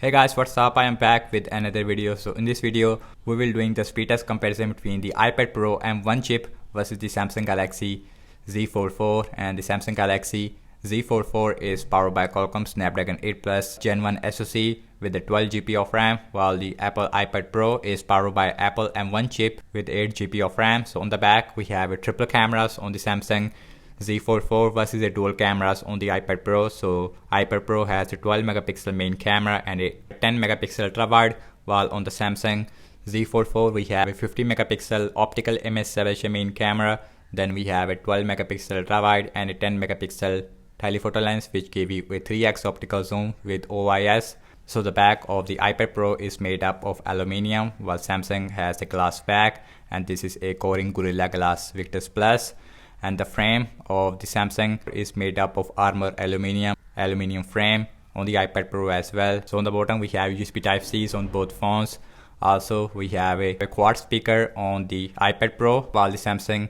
Hey guys, what's up? I am back with another video. So in this video, we will doing the speed test comparison between the iPad Pro M1 chip versus the Samsung Galaxy Z44, and the Samsung Galaxy Z44 is powered by Qualcomm Snapdragon 8 Plus Gen 1 SoC with the 12 GB of RAM, while the Apple iPad Pro is powered by Apple M1 chip with 8 GB of RAM. So on the back, we have a triple cameras on the Samsung Z44 versus the dual cameras on the iPad Pro. So iPad Pro has a 12 megapixel main camera and a 10 megapixel ultra wide, while on the Samsung Z44 we have a 50 megapixel optical image separation main camera. Then we have a 12 megapixel ultra wide and a 10 megapixel telephoto lens, which give you a 3x optical zoom with OIS. So the back of the iPad Pro is made up of aluminium, while Samsung has a glass back, and this is a Corning Gorilla Glass Victus Plus. And the frame of the Samsung is made up of armor aluminium frame on the iPad Pro as well. So on the bottom we have USB Type-Cs on both phones. Also we have a quad speaker on the iPad Pro, while the Samsung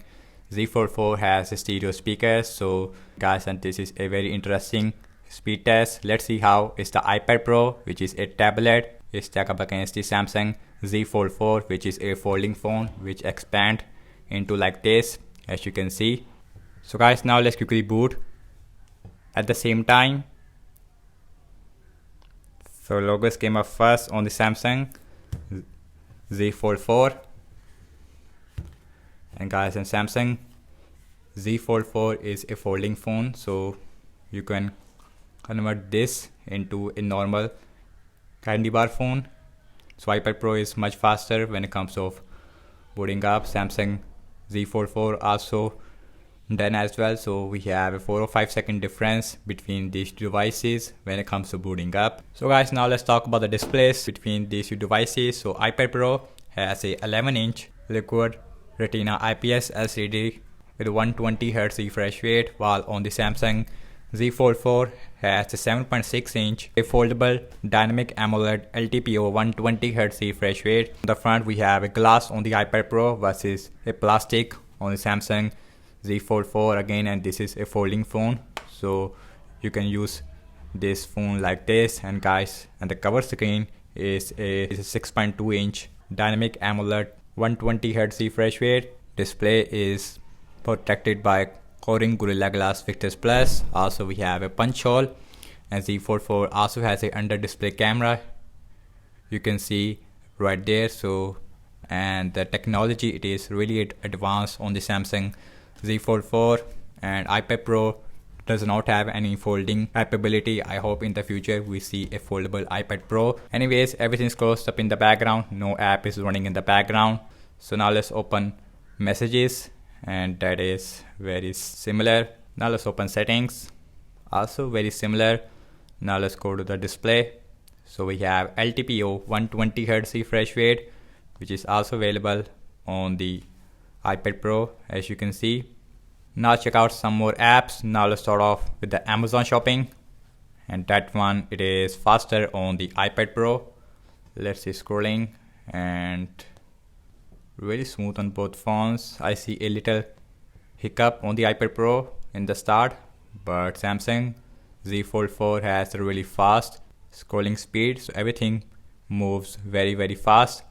Z44 has a stereo speaker. So guys, and this is a very interesting speed test. Let's see how is the iPad Pro, which is a tablet, is stacked up against the Samsung Z44, which is a folding phone which expand into like this, as you can see. So guys, now let's quickly boot at the same time. So logos came up first on the Samsung Z44, and guys, in Samsung Z44 is a folding phone, so you can convert this into a normal candy bar phone. So iPad Pro is much faster when it comes to booting up. Samsung Z44 also done as well. So we have a 4 or 5 second difference between these two devices when it comes to booting up. So guys, now let's talk about the displays between these two devices. So iPad Pro has a 11-inch liquid retina IPS LCD with 120Hz refresh rate, while on the Samsung Z44 has a 7.6-inch a foldable dynamic AMOLED LTPO 120Hz refresh rate. On the front we have a glass on the iPad Pro versus a plastic on the Samsung Z44 again, and this is a folding phone, so you can use this phone like this. And guys, and the cover screen is a 6.2-inch dynamic AMOLED 120Hz refresh rate. Display is protected by Corning Gorilla Glass Victus Plus. Also we have a punch hole, and Z44 also has a under display camera, you can see right there. So, and the technology, it is really advanced on the Samsung Z44, and iPad Pro does not have any folding capability. I hope in the future we see a foldable iPad Pro. Anyways, everything's closed up in the background, no app is running in the background. So now let's open messages, and that is very similar. Now let's open settings, also very similar. Now let's go to the display. So we have LTPO 120Hz refresh rate, which is also available on the iPad Pro, as you can see. Now check out some more apps. Now let's start off with the Amazon shopping, and that one, it is faster on the iPad Pro. Let's see, scrolling, and really smooth on both phones. I see a little hiccup on the iPad Pro in the start, but Samsung Z44 has a really fast scrolling speed, so everything moves very fast.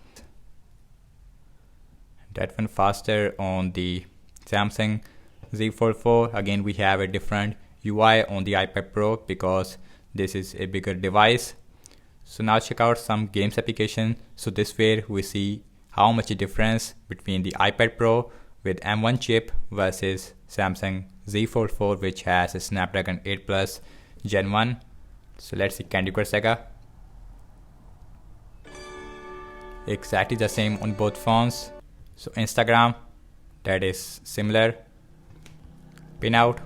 That one faster on the Samsung Z44. Again, we have a different UI on the iPad Pro because this is a bigger device. So now check out some games application. So this way we see how much a difference between the iPad Pro with M1 chip versus Samsung Z44, which has a Snapdragon 8 Plus Gen 1. So let's see Candy Crush Saga. Exactly the same on both phones. So Instagram, that is similar. Pinout,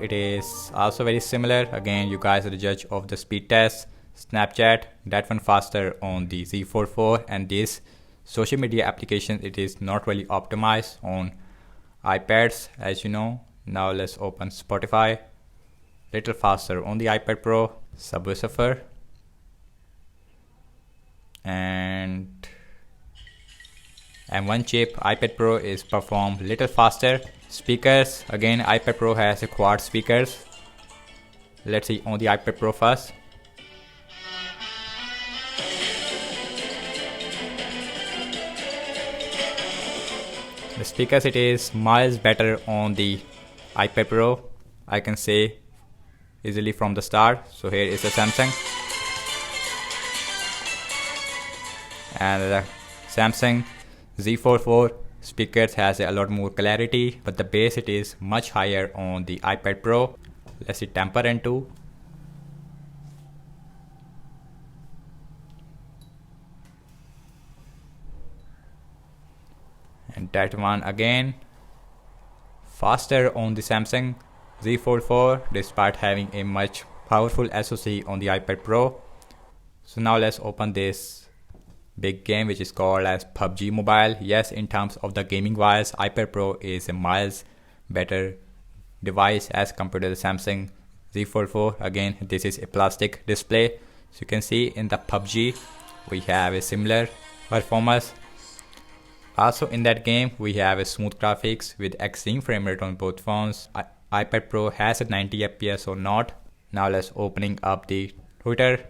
it is also very similar. Again, you guys are the judge of the speed test. Snapchat, that one faster on the Z44, and this social media application, it is not really optimized on iPads, as you know. Now let's open Spotify, little faster on the iPad Pro. Subway Surfer, and M1 chip iPad Pro is performed little faster. Speakers, again iPad Pro has a quad speakers. Let's see on the iPad Pro first. The speakers, it is miles better on the iPad Pro, I can say easily from the start. So here is the Samsung, and the Samsung Z Fold 4 speakers has a lot more clarity, but the bass it is much higher on the iPad Pro. Let's see temper into. And that one again faster on the Samsung Z Fold 4 despite having a much powerful SoC on the iPad Pro. So now let's open this big game which is called as PUBG Mobile. Yes, in terms of the gaming wise, iPad Pro is a miles better device as compared to the Samsung Z Fold 4. Again, this is a plastic display. So you can see in the PUBG we have a similar performance. Also in that game we have a smooth graphics with extreme frame rate on both phones. iPad Pro has a 90 FPS or not. Now let's opening up the Twitter.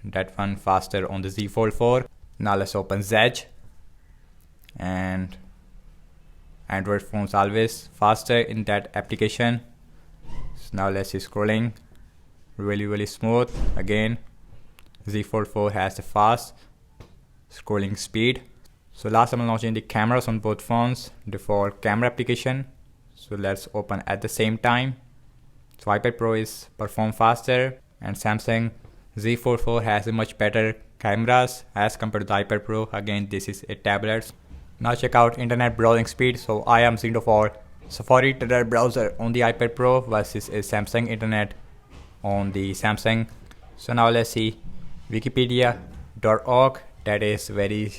That one faster on the Z Fold 4. Now let's open Zedge, and Android phones always faster in that application. So now let's see scrolling, really smooth. Again, Z Fold 4 has a fast scrolling speed. So last I'm launching the cameras on both phones, default camera application. So let's open at the same time. So iPad Pro is perform faster, and Samsung Z Fold 4 has a much better cameras as compared to the iPad Pro. Again, this is a tablet. Now check out internet browsing speed. So I am using for Safari internet browser on the iPad Pro versus a Samsung internet on the Samsung. So now let's see wikipedia.org. That is very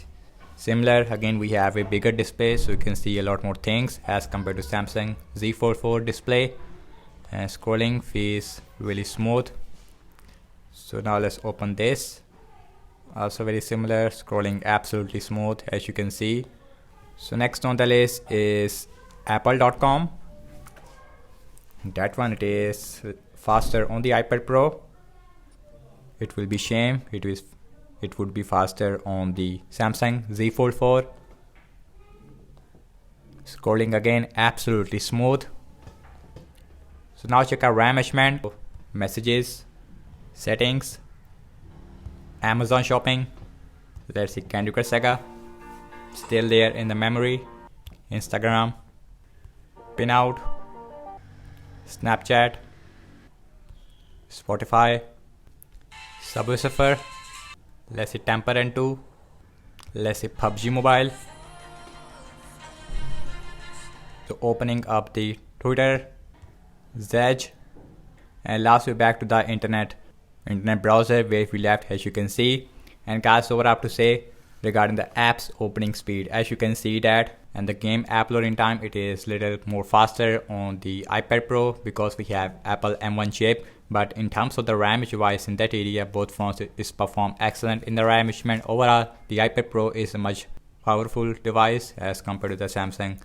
similar. Again, we have a bigger display, so you can see a lot more things as compared to Samsung Z Fold 4 display, and scrolling feels really smooth. So now let's open this. Also very similar, scrolling absolutely smooth as you can see. So next on the list is apple.com. That one it is faster on the iPad Pro. It will be shame it would be faster on the Samsung Z Fold 4. Scrolling again absolutely smooth. So now check out RAM management, messages, settings, Amazon shopping. Let's see Candy Crush Saga, still there in the memory, Instagram, pinout, Snapchat, Spotify, Subway Surfer. Let's see temper into. Let's see PUBG Mobile. So opening up the Twitter, Zedge, and last we're back to the internet browser where we left, as you can see. And guys, so what I have to say regarding the app's opening speed, as you can see that, and the game app loading time, it is little more faster on the iPad Pro because we have Apple M1 chip. But in terms of the RAM device in that area, both phones is perform excellent in the RAM management. Overall, the iPad Pro is a much powerful device as compared to the Samsung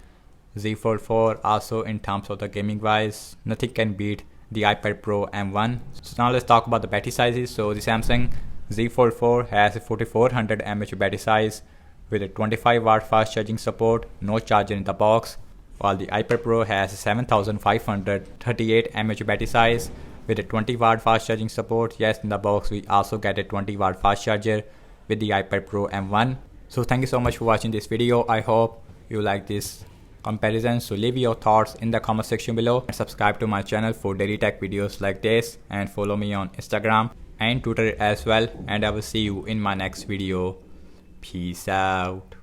Z Fold 4. Also in terms of the gaming wise, nothing can beat the iPad Pro M1. So now let's talk about the battery sizes. So the Samsung Z Fold 4 has a 4400 mAh battery size with a 25 watt fast charging support, no charger in the box, while the iPad Pro has a 7538 mAh battery size with a 20 watt fast charging support. Yes, in the box we also get a 20 watt fast charger with the iPad Pro M1. So thank you so much for watching this video. I hope you like this comparison. So leave your thoughts in the comment section below, and subscribe to my channel for daily tech videos like this, and follow me on Instagram and Twitter as well, and I will see you in my next video. Peace out.